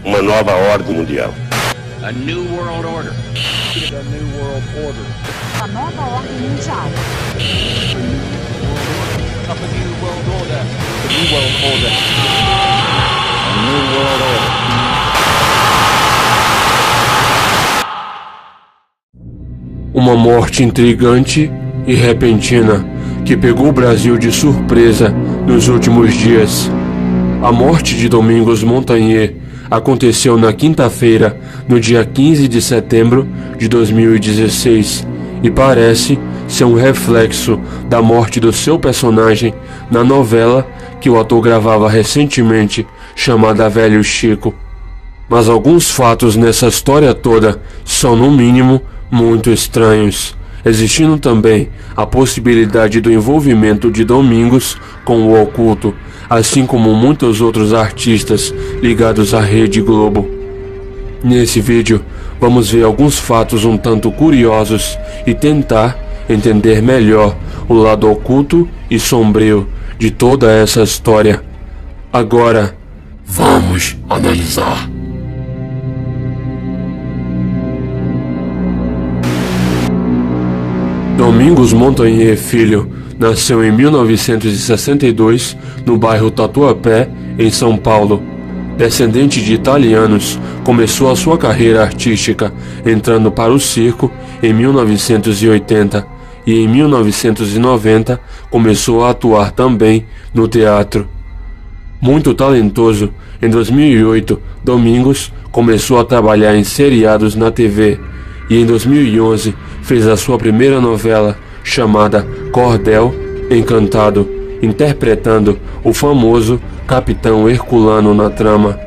uma nova ordem mundial. A new world order. A new world order. A nova ordem mundial. Of a new world order. A new world order. A new world order. Uma morte intrigante e repentina que pegou o Brasil de surpresa nos últimos dias. A morte de Domingos Montanher aconteceu na quinta-feira, no dia 15 de setembro de 2016, e parece ser um reflexo da morte do seu personagem na novela que o ator gravava recentemente, chamada Velho Chico. Mas alguns fatos nessa história toda são, no mínimo, muito estranhos, existindo também a possibilidade do envolvimento de Domingos com o oculto, assim como muitos outros artistas ligados à Rede Globo. Nesse vídeo, vamos ver alguns fatos um tanto curiosos e tentar entender melhor o lado oculto e sombrio de toda essa história. Agora, vamos analisar. Domingos Montanher Filho nasceu em 1962 no bairro Tatuapé, em São Paulo. Descendente de italianos, começou a sua carreira artística entrando para o circo em 1980 e em 1990 começou a atuar também no teatro. Muito talentoso, em 2008 Domingos começou a trabalhar em seriados na TV e em 2011 fez a sua primeira novela, chamada Cordel Encantado, interpretando o famoso Capitão Herculano na trama.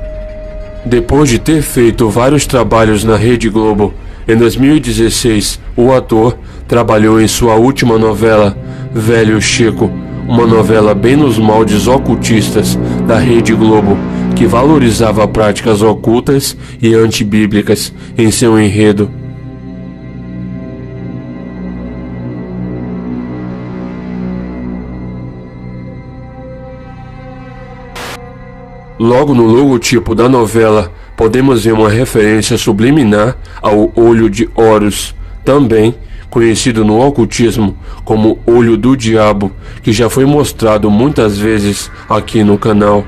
Depois de ter feito vários trabalhos na Rede Globo, em 2016 o ator trabalhou em sua última novela, Velho Chico, uma novela bem nos moldes ocultistas da Rede Globo, que valorizava práticas ocultas e antibíblicas em seu enredo. Logo no logotipo da novela, podemos ver uma referência subliminar ao Olho de Horus, também conhecido no ocultismo como Olho do Diabo, que já foi mostrado muitas vezes aqui no canal.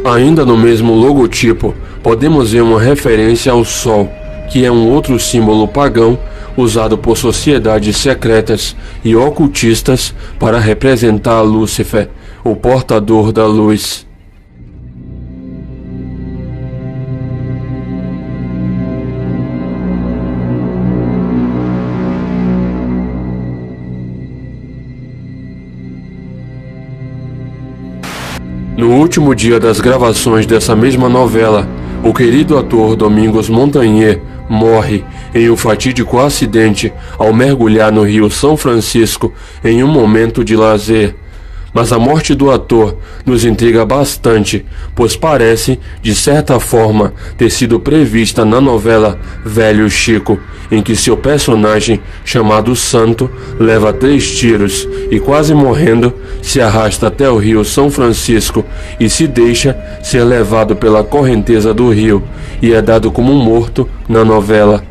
Ainda no mesmo logotipo, podemos ver uma referência ao Sol, que é um outro símbolo pagão usado por sociedades secretas e ocultistas para representar Lúcifer, o portador da luz. No último dia das gravações dessa mesma novela, o querido ator Domingos Montanher morre em um fatídico acidente ao mergulhar no Rio São Francisco em um momento de lazer. Mas a morte do ator nos intriga bastante, pois parece, de certa forma, ter sido prevista na novela Velho Chico, em que seu personagem, chamado Santo, leva 3 tiros e, quase morrendo, se arrasta até o Rio São Francisco e se deixa ser levado pela correnteza do rio e é dado como morto na novela.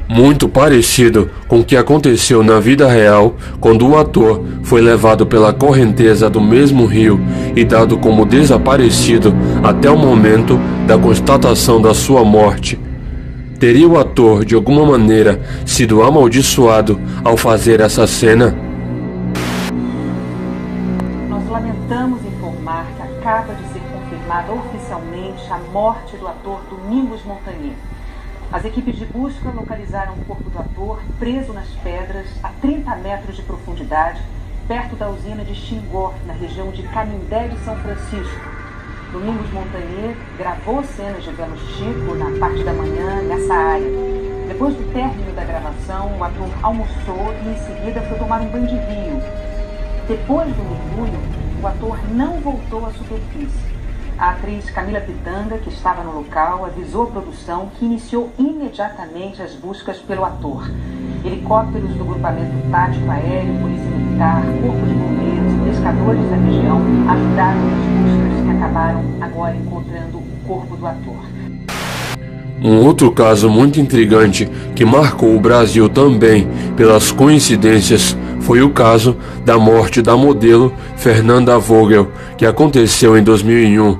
Muito parecido com o que aconteceu na vida real, quando o ator foi levado pela correnteza do mesmo rio e dado como desaparecido até o momento da constatação da sua morte. Teria o ator, de alguma maneira, sido amaldiçoado ao fazer essa cena? Nós lamentamos informar que acaba de ser confirmada oficialmente a morte do ator Domingos Montanher. As equipes de busca localizaram o corpo do ator preso nas pedras a 30 metros de profundidade, perto da usina de Xingó, na região de Canindé de São Francisco. Domingos Montanher gravou cenas de Velho Chico na parte da manhã nessa área. Depois do término da gravação, o ator almoçou e em seguida foi tomar um banho de rio. Depois do mergulho, o ator não voltou à superfície. A atriz Camila Pitanga, que estava no local, avisou a produção que iniciou imediatamente as buscas pelo ator. Helicópteros do grupamento tático aéreo, polícia militar, corpo de bombeiros e pescadores da região ajudaram nas buscas acabaram agora encontrando o corpo do ator. Um outro caso muito intrigante que marcou o Brasil também pelas coincidências foi o caso da morte da modelo Fernanda Vogel, que aconteceu em 2001.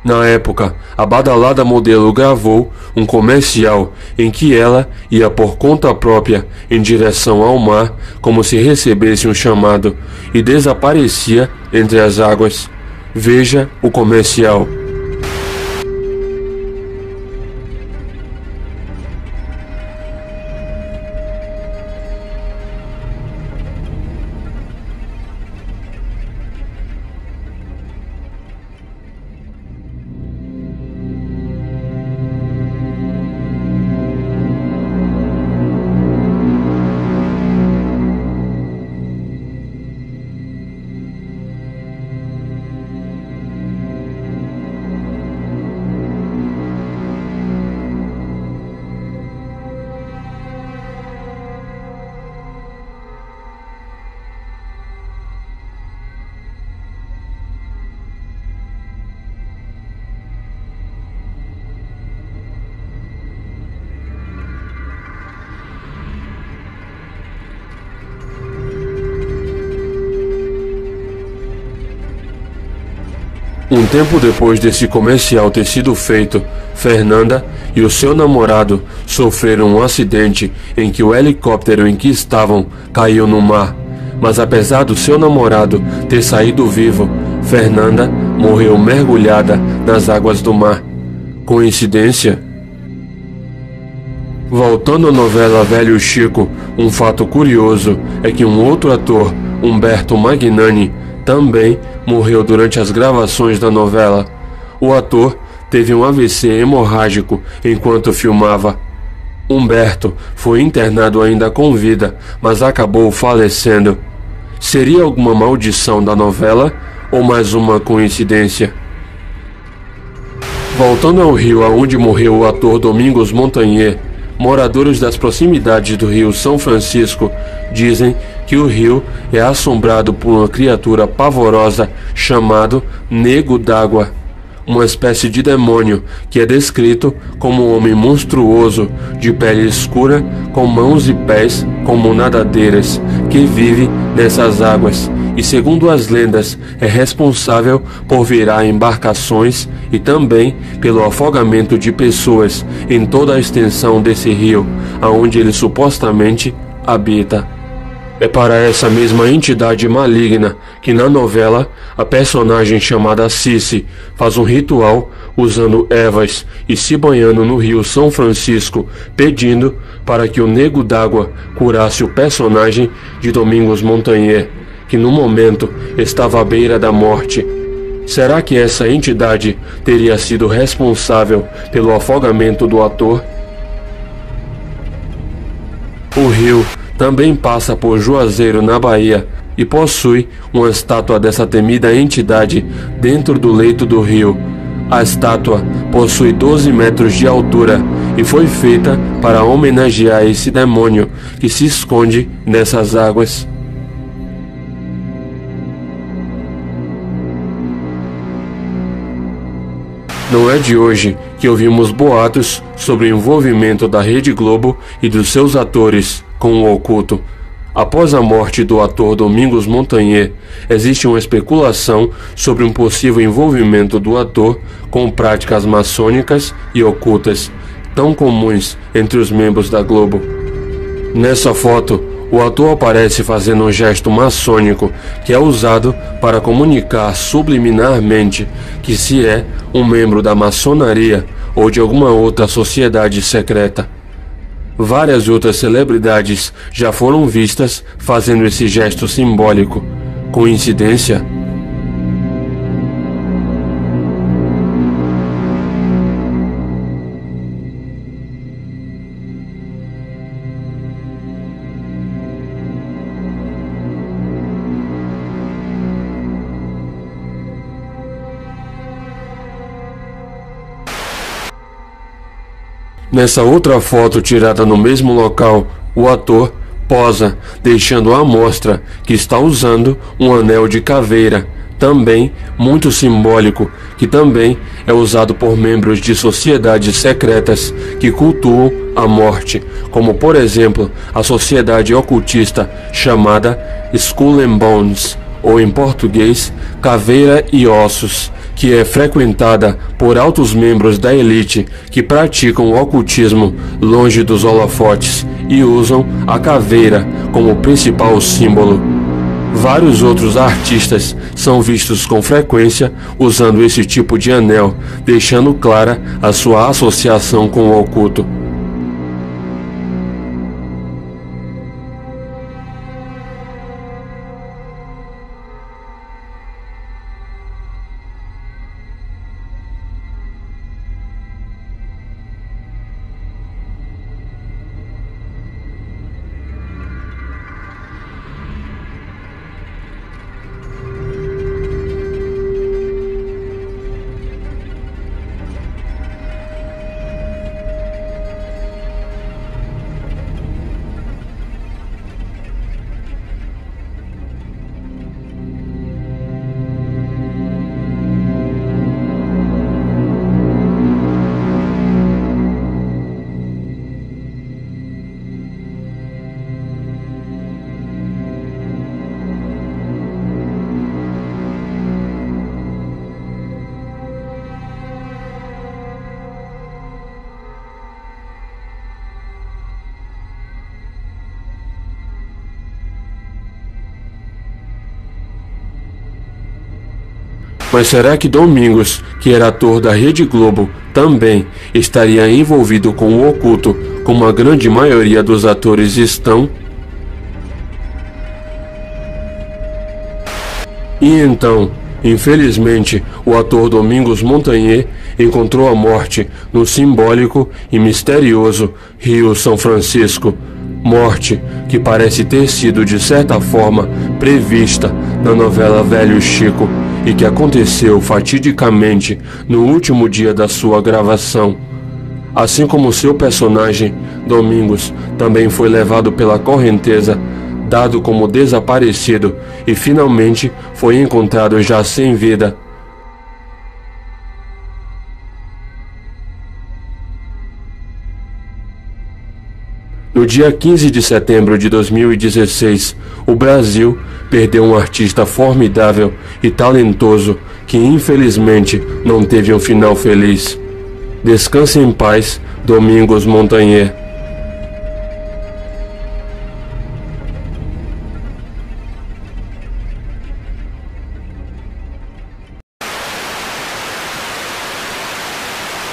Na época, a badalada modelo gravou um comercial em que ela ia por conta própria em direção ao mar, como se recebesse um chamado, e desaparecia entre as águas. Veja o comercial. Um tempo depois desse comercial ter sido feito, Fernanda e o seu namorado sofreram um acidente em que o helicóptero em que estavam caiu no mar. Mas apesar do seu namorado ter saído vivo, Fernanda morreu mergulhada nas águas do mar. Coincidência? Voltando à novela Velho Chico, um fato curioso é que um outro ator, Humberto Magnani, também morreu durante as gravações da novela. O ator teve um AVC hemorrágico enquanto filmava. Humberto foi internado ainda com vida, mas acabou falecendo. Seria alguma maldição da novela ou mais uma coincidência? Voltando ao rio aonde morreu o ator Domingos Montanher, moradores das proximidades do rio São Francisco dizem que o rio é assombrado por uma criatura pavorosa chamado Nego d'Água, uma espécie de demônio que é descrito como um homem monstruoso, de pele escura, com mãos e pés como nadadeiras, que vive nessas águas e, segundo as lendas, é responsável por virar embarcações e também pelo afogamento de pessoas em toda a extensão desse rio, aonde ele supostamente habita. É para essa mesma entidade maligna que na novela a personagem chamada Cici faz um ritual usando ervas e se banhando no rio São Francisco, pedindo para que o Nego d'Água curasse o personagem de Domingos Montanher, que no momento estava à beira da morte. Será que essa entidade teria sido responsável pelo afogamento do ator? O rio também passa por Juazeiro, na Bahia, e possui uma estátua dessa temida entidade dentro do leito do rio. A estátua possui 12 metros de altura e foi feita para homenagear esse demônio que se esconde nessas águas. Não é de hoje que ouvimos boatos sobre o envolvimento da Rede Globo e dos seus atores com o oculto. Após a morte do ator Domingos Montanher, existe uma especulação sobre um possível envolvimento do ator com práticas maçônicas e ocultas, tão comuns entre os membros da Globo. Nessa foto, o ator aparece fazendo um gesto maçônico que é usado para comunicar subliminarmente que se é um membro da maçonaria ou de alguma outra sociedade secreta. Várias outras celebridades já foram vistas fazendo esse gesto simbólico. Coincidência? Nessa outra foto tirada no mesmo local, o ator posa, deixando à mostra que está usando um anel de caveira, também muito simbólico, que também é usado por membros de sociedades secretas que cultuam a morte, como por exemplo a sociedade ocultista chamada Skull and Bones, ou em português, Caveira e Ossos, que é frequentada por altos membros da elite que praticam o ocultismo longe dos holofotes e usam a caveira como principal símbolo. Vários outros artistas são vistos com frequência usando esse tipo de anel, deixando clara a sua associação com o oculto. Mas será que Domingos, que era ator da Rede Globo, também estaria envolvido com o oculto, como a grande maioria dos atores estão? E então, infelizmente, o ator Domingos Montanher encontrou a morte no simbólico e misterioso Rio São Francisco. Morte que parece ter sido de certa forma prevista na novela Velho Chico e que aconteceu fatidicamente no último dia da sua gravação. Assim como seu personagem, Domingos, também foi levado pela correnteza, dado como desaparecido e finalmente foi encontrado já sem vida. No dia 15 de setembro de 2016, o Brasil perdeu um artista formidável e talentoso que infelizmente não teve um final feliz. Descanse em paz, Domingos Montanher.